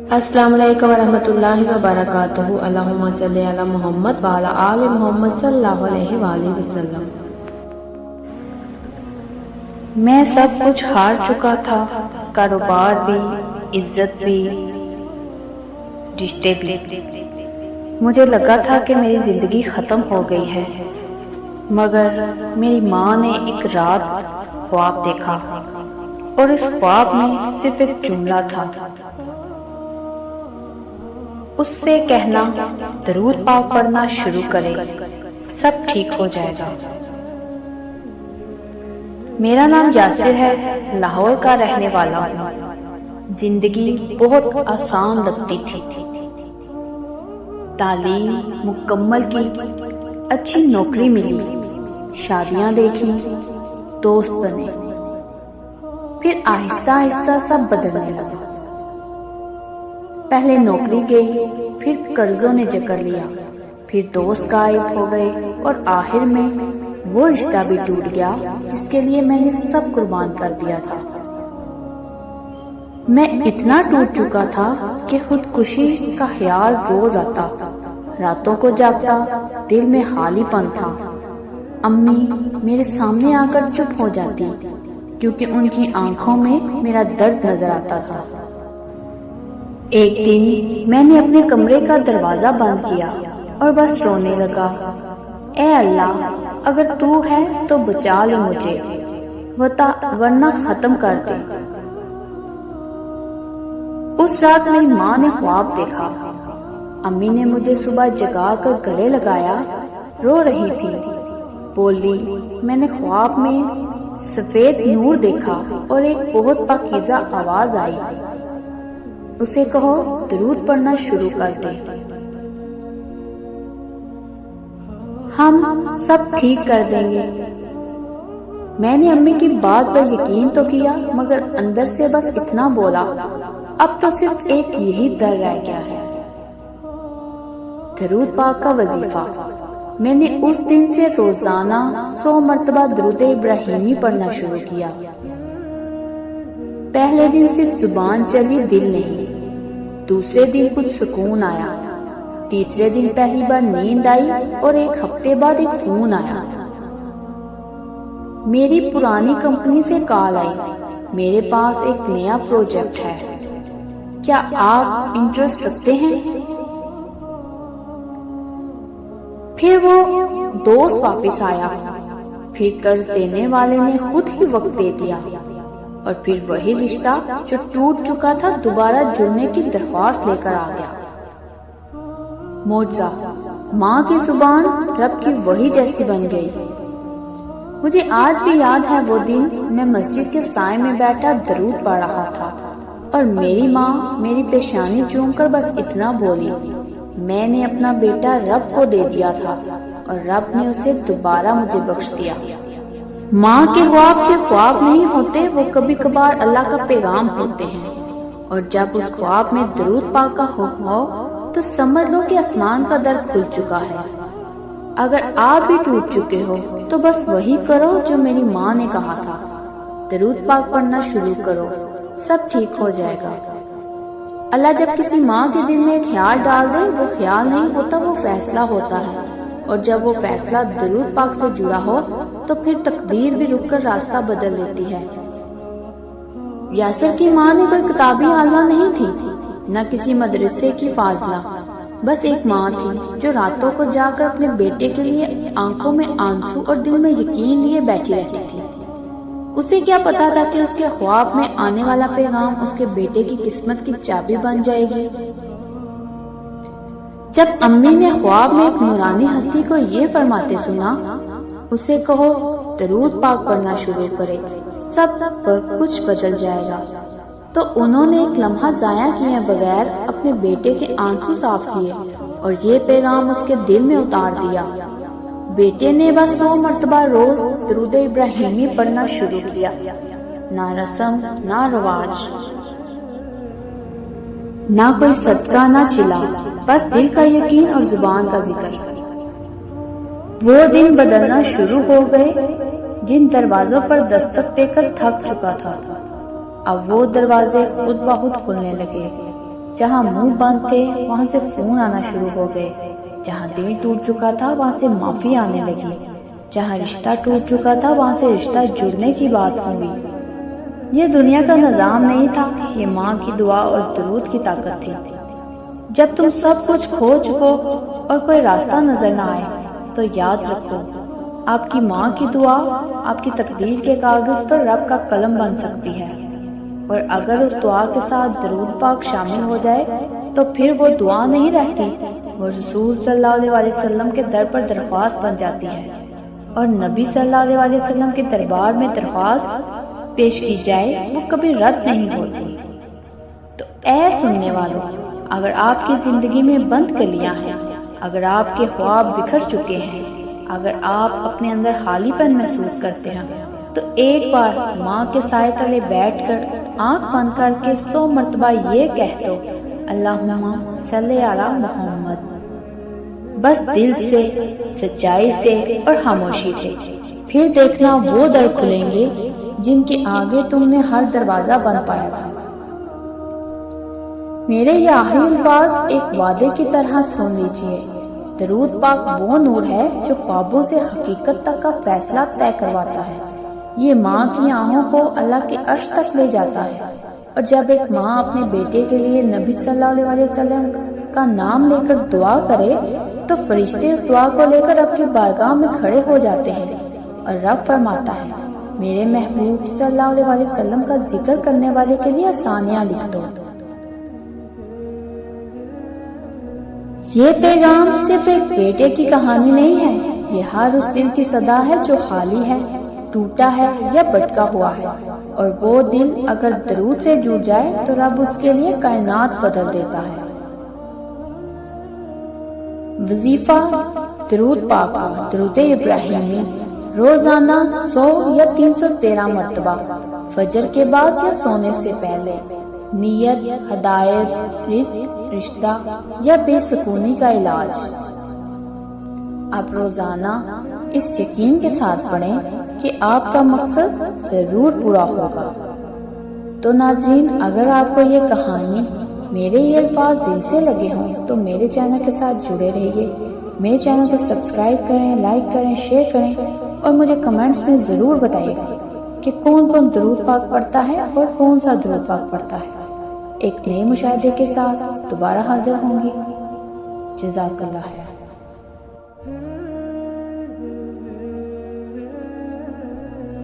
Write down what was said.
السلام علیکم ورحمۃ اللہ وبرکاتہ۔ اللہم صلی علی محمد وعلی آل محمد صلی اللہ علیہ وآلہ وسلم۔ میں سب کچھ ہار چکا تھا، کاروبار بھی، عزت بھی، رشتے بھی۔ مجھے لگا تھا کہ میری زندگی ختم ہو گئی ہے، مگر میری ماں نے ایک رات خواب دیکھا اور اس خواب میں صرف ایک جملہ تھا، اس سے کہنا درود پاک پڑھنا شروع کرے، سب ٹھیک ہو جائے گا۔ میرا نام یاسر ہے، لاہور کا رہنے والا ہوں۔ زندگی بہت آسان لگتی تھی، تعلیم مکمل کی، اچھی نوکری ملی، شادیاں دیکھی، دوست بنے، پھر آہستہ آہستہ سب بدلنے لگا۔ پہلے نوکری گئی، پھر قرضوں نے جکڑ لیا، پھر دوست غائب ہو گئے اور آخر میں وہ رشتہ بھی ٹوٹ گیا جس کے لیے میں نے سب قربان کر دیا تھا۔ میں اتنا ٹوٹ چکا تھا کہ خودکشی کا خیال روز آتا، راتوں کو جاگتا، دل میں خالی پن تھا۔ امی میرے سامنے آ کر چپ ہو جاتی کیونکہ ان کی آنکھوں میں میرا درد نظر آتا تھا۔ ایک دن میں نے اپنے کمرے کا دروازہ بند کیا اور بس رونے لگا، اے اللہ، اگر تو ہے تو بچا لے مجھے، ورنہ ختم کر دے۔ اس رات میری ماں نے خواب دیکھا، امی نے مجھے صبح جگا کر گلے لگایا، رو رہی تھی، بولی، میں نے خواب میں سفید نور دیکھا اور ایک بہت پاکیزہ آواز آئی، اسے کہو درود پڑھنا شروع کر دے، ہم سب ٹھیک کر دیں گے۔ میں نے امی کی بات پر یقین تو کیا، مگر اندر سے بس اتنا بولا، اب تو صرف ایک یہی در رہ گیا ہے۔ درود پاک کا وظیفہ۔ میں نے اس دن سے روزانہ 100 مرتبہ درود ابراہیمی پڑھنا شروع کیا۔ پہلے دن صرف زبان چلی، دل نہیں۔ دوسرے دن کچھ سکون آیا، تیسرے دن پہلی بار نیند آئی اور ایک ہفتے بعد ایک فون آیا۔ میری پرانی کمپنی سے کال آئی، میرے پاس ایک نیا پروجیکٹ ہے، کیا آپ انٹرسٹ رکھتے ہیں؟ پھر وہ دوست واپس آیا، پھر قرض دینے والے نے خود ہی وقت دے دیا، اور پھر وہی رشتہ جو ٹوٹ چکا تھا دوبارہ جڑنے کی درخواست لے کر آ گیا۔ معجزہ، ماں کی زبان رب کی وہی جیسی بن گئی۔ مجھے آج بھی یاد ہے وہ دن، میں مسجد کے سائے میں بیٹھا درود پڑھ رہا تھا اور میری ماں میری پیشانی چوم کر بس اتنا بولی، میں نے اپنا بیٹا رب کو دے دیا تھا اور رب نے اسے دوبارہ مجھے بخش دیا۔ ماں کے خواب سے خواب نہیں ہوتے، وہ کبھی کبھار اللہ کا پیغام ہوتے ہیں، اور جب اس خواب میں درود پاک کا حکم ہو تو سمجھ لو کہ آسمان کا در کھل چکا ہے۔ اگر آپ بھی ٹوٹ چکے ہو تو بس وہی کرو جو میری ماں نے کہا تھا، درود پاک پڑھنا شروع کرو، سب ٹھیک ہو جائے گا۔ اللہ جب کسی ماں کے دل میں خیال ڈال دے، وہ خیال نہیں ہوتا، وہ فیصلہ ہوتا ہے، اور جب وہ فیصلہ درود پاک سے جڑا ہو تو پھر تقدیر بھی رک کر راستہ بدل لیتی ہے۔ یاسر کی ماں نے کوئی کتابی عالمہ نہیں تھی، نہ کسی مدرسے کی فاضلہ، بس ایک ماں تھی جو راتوں کو جا کر اپنے بیٹے کے لیے آنکھوں میں آنسو اور دل میں یقین لیے بیٹھی رہتی تھی۔ اسے کیا پتا تھا کہ اس کے خواب میں آنے والا پیغام اس کے بیٹے کی قسمت کی چابی بن جائے گی۔ جب امی نے خواب میں ایک نورانی ہستی کو یہ فرماتے سنا، اسے کہو درود پاک پڑھنا شروع کرے، سب کچھ بدل جائے گا، تو انہوں نے ایک لمحہ ضائع کیے بغیر اپنے بیٹے کے آنسو صاف کیے اور یہ پیغام اس کے دل میں اتار دیا۔ بیٹے نے بس 100 مرتبہ روز درود ابراہیمی پڑھنا شروع کیا، نہ رسم نہ رواج، نہ کوئی صدقہ نہ چلا، بس دل کا یقین اور زبان کا ذکر۔ وہ دن بدلنا شروع ہو گئے، جن دروازوں پر دستک دے کر تھک چکا تھا، اب وہ دروازے خود بخود کھلنے لگے۔ جہاں منہ بند تھے وہاں سے فون آنا شروع ہو گئے، جہاں دل ٹوٹ چکا تھا وہاں سے معافی آنے لگی، جہاں رشتہ ٹوٹ چکا تھا وہاں سے رشتہ جڑنے کی بات ہوئی۔ یہ دنیا کا نظام نہیں تھا، یہ ماں کی دعا اور درود کی طاقت تھی۔ جب تم سب کچھ کھو چکو اور کوئی راستہ نظر نہ آئے تو یاد رکھو، آپ کی ماں کی دعا آپ کی تقدیر کے کاغذ پر رب کا قلم بن سکتی ہے، اور اگر اس دعا کے ساتھ درود پاک شامل ہو جائے تو پھر وہ دعا نہیں رہتی، وہ رسول صلی اللہ علیہ وسلم کے در پر درخواست بن جاتی ہے، اور نبی صلی اللہ علیہ وسلم کے دربار میں درخواست پیش کی جائے وہ کبھی رد نہیں ہوتی۔ تو اے سننے والوں، اگر آپ کی زندگی میں بند کلیاں ہیں، اگر آپ کے خواب بکھر چکے ہیں، اگر آپ اپنے اندر خالی پن محسوس کرتے ہیں، تو ایک بار ماں کے سائے تلے بیٹھ کر آنکھ بند کر کے 100 مرتبہ یہ کہہ دو، اللہم صلی علی محمد، بس دل سے، سچائی سے اور خاموشی سے۔ پھر دیکھنا وہ در کھلیں گے جن کے آگے تم نے ہر دروازہ بند پایا تھا۔ میرے یہ آخری الفاظ ایک وعدے کی طرح سن لیجئے۔ درود پاک وہ نور ہے جو خوابوں سے حقیقت تک کا فیصلہ طے کرواتا ہے۔ یہ ماں کی آنکھوں کو اللہ کے عرش تک لے جاتا ہے، اور جب ایک ماں اپنے بیٹے کے لیے نبی صلی اللہ علیہ وسلم کا نام لے کر دعا کرے تو فرشتے اس دعا کو لے کر رب کی بارگاہ میں کھڑے ہو جاتے ہیں، اور رب فرماتا ہے، میرے محبوب صلی اللہ علیہ وسلم کا ذکر کرنے والے کے لیے آسانیاں لکھ دو۔ یہ پیغام صرف ایک بیٹے کی کہانی نہیں ہے، یہ ہر اس دل کی صدا ہے جو خالی ہے، ٹوٹا ہے یا بھٹکا ہوا ہے، اور وہ دل اگر درود سے جڑ جائے تو رب اس کے لیے کائنات بدل دیتا ہے۔ وظیفہ درود پاک کا درود ابراہیمی روزانہ 100 یا 313 مرتبہ، فجر کے بعد یا سونے سے پہلے۔ نیت، ہدایت، رزق، رشتہ یا بے سکونی کا علاج۔ آپ روزانہ اس یقین کے ساتھ پڑھیں کہ آپ کا مقصد ضرور پورا ہوگا۔ تو ناظرین، اگر آپ کو یہ کہانی، میرے یہ الفاظ دل سے لگے ہوں تو میرے چینل کے ساتھ جڑے رہیے۔ میرے چینل کو سبسکرائب کریں، لائک کریں، شیئر کریں، اور مجھے کمنٹس میں ضرور بتائیے کہ کون کون درود پاک پڑھتا ہے اور کون سا درود پاک پڑھتا ہے۔ ایک نئے مشاہدے کے ساتھ دوبارہ حاضر ہوں گی۔ جزاک اللہ خیر۔